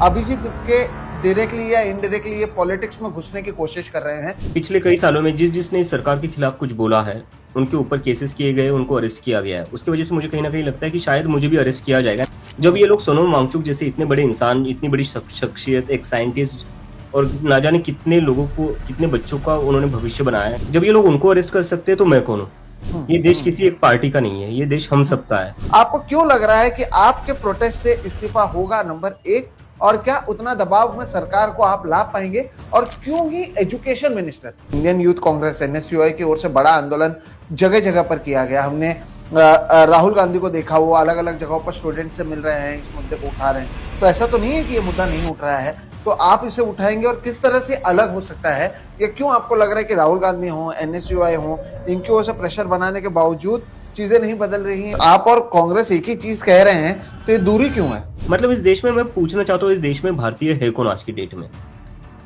अभिजीत के डायरेक्टली या इनडायरेक्टली ये पॉलिटिक्स में घुसने की कोशिश कर रहे हैं। पिछले कई सालों में जिसने इस सरकार के खिलाफ कुछ बोला है, उनके ऊपर केसेस किए गए, उनको अरेस्ट किया गया है। उसकी वजह से मुझे कहीं ना कहीं लगता है कि शायद मुझे भी अरेस्ट किया जाएगा। जब ये लोग सोनम वांगचुक जैसे इतने बड़े इंसान, इतनी बड़ी शख्सियत, एक साइंटिस्ट और ना जाने कितने लोगों को, कितने बच्चों का उन्होंने भविष्य बनाया है, जब ये लोग उनको अरेस्ट कर सकते हैं तो मैं कौन हूँ? ये देश किसी एक पार्टी का नहीं है, ये देश हम सबका है। आपको क्यों लग रहा है कि आपके प्रोटेस्ट से इस्तीफा होगा, नंबर एक, और क्या उतना दबाव में सरकार को आप ला पाएंगे? और क्यों ही एजुकेशन मिनिस्टर? इंडियन यूथ कांग्रेस एनएसयूआई की ओर से बड़ा आंदोलन जगह जगह पर किया गया। हमने राहुल गांधी को देखा, वो अलग अलग जगहों पर स्टूडेंट से मिल रहे हैं, इस मुद्दे को उठा रहे हैं। तो ऐसा तो नहीं है कि ये मुद्दा नहीं उठ रहा है, तो आप इसे उठाएंगे और किस तरह से अलग हो सकता है? या क्यों आपको लग रहा है कि राहुल गांधी हो, एनएसयूआई हो, इनकी ओर से प्रेशर बनाने के बावजूद चीजें नहीं बदल रही हैं? आप और कांग्रेस एक ही चीज कह रहे हैं, तो ये दूरी क्यों है? मतलब इस देश में, मैं पूछना चाहता हूँ, इस देश में भारतीय है कौन आज की डेट में?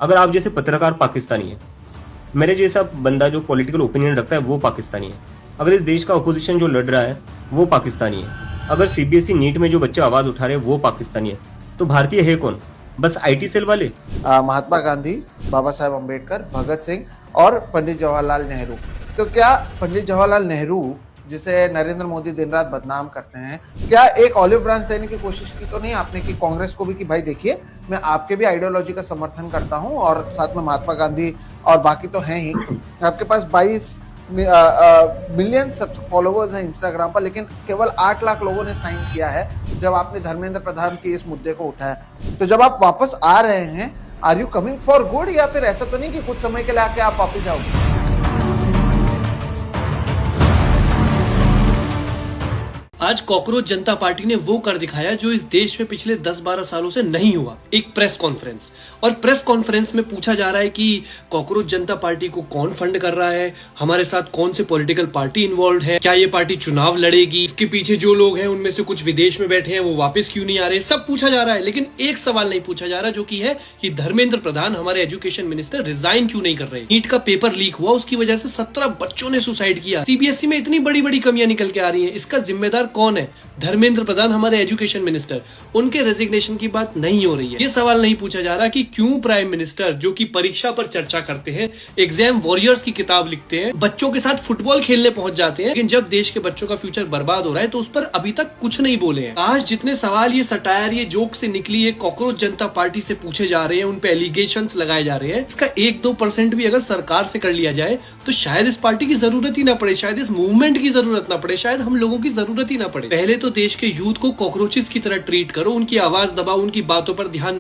अगर आप जैसे पत्रकार पाकिस्तानी है, मेरे जैसा बंदा जो पॉलिटिकल ओपिनियन रखता है वो पाकिस्तानी है, अगर इस देश का अपोजिशन जो लड़ रहा है वो पाकिस्तानी है, अगर सीबीएसई नीट में जो बच्चे आवाज उठा रहे हैं वो पाकिस्तानी है, तो भारतीय है कौन? बस आईटी सेल वाले? महात्मा गांधी, बाबा साहेब अम्बेडकर, भगत सिंह और पंडित जवाहरलाल नेहरू। तो क्या पंडित जवाहरलाल नेहरू, जिसे नरेंद्र मोदी दिन रात बदनाम करते हैं, क्या एक ऑलिव ब्रांच देने की कोशिश की तो नहीं आपने कि कांग्रेस को भी, कि भाई देखिए मैं आपके भी आइडियोलॉजी का समर्थन करता हूं और साथ में महात्मा गांधी और बाकी तो हैं ही, आपके पास 22 मिलियन फॉलोवर्स हैं इंस्टाग्राम पर, लेकिन केवल 8 लाख लोगों ने साइन किया है जब आपने धर्मेंद्र प्रधान के इस मुद्दे को उठाया। तो जब आप वापस आ रहे हैं, are you coming for good, या फिर ऐसा तो नहीं कि कुछ समय के लिए आके आप वापस जाओगे? आज कॉकरोच जनता पार्टी ने वो कर दिखाया जो इस देश में पिछले 10-12 सालों से नहीं हुआ, एक प्रेस कॉन्फ्रेंस। और प्रेस कॉन्फ्रेंस में पूछा जा रहा है कि कॉकरोच जनता पार्टी को कौन फंड कर रहा है, हमारे साथ कौन से पॉलिटिकल पार्टी इन्वॉल्व है, क्या ये पार्टी चुनाव लड़ेगी, इसके पीछे जो लोग हैं उनमें से कुछ विदेश में बैठे हैं वो वापस क्यों नहीं आ रहे, सब पूछा जा रहा है। लेकिन एक सवाल नहीं पूछा जा रहा, जो कि है कि धर्मेंद्र प्रधान, हमारे एजुकेशन मिनिस्टर, रिजाइन क्यों नहीं कर रहे? नीट का पेपर लीक हुआ, उसकी वजह से 17 बच्चों ने सुसाइड किया। सीबीएसई में इतनी बड़ी बड़ी कमियां निकल के आ रही है, इसका जिम्मेदार कौन है? धर्मेंद्र प्रधान, हमारे एजुकेशन मिनिस्टर। उनके रेजिग्नेशन की बात नहीं हो रही है। ये सवाल नहीं पूछा जा रहा कि क्यों प्राइम मिनिस्टर, जो कि परीक्षा पर चर्चा करते हैं, एग्जाम वॉरियर्स की किताब लिखते हैं, बच्चों के साथ फुटबॉल खेलने पहुंच जाते हैं, लेकिन जब देश के बच्चों का फ्यूचर बर्बाद हो रहा है तो उस पर अभी तक कुछ नहीं बोले हैं। आज जितने सवाल ये सटायर, ये जोक से निकली है कॉकरोच जनता पार्टी से पूछे जा रहे हैं, उन पे एलिगेशंस लगाए जा रहे हैं, इसका 1-2% भी अगर सरकार से कर लिया जाए तो शायद इस पार्टी की जरूरत ही ना पड़े, शायद इस मूवमेंट की जरूरत ना पड़े, शायद हम लोगों की जरूरत ही ना पड़े। पहले तो देश के यूथ को कॉकरोचेस की तरह ट्रीट करो, उनकी आवाज दबाओ, उनकी बातों पर ध्यान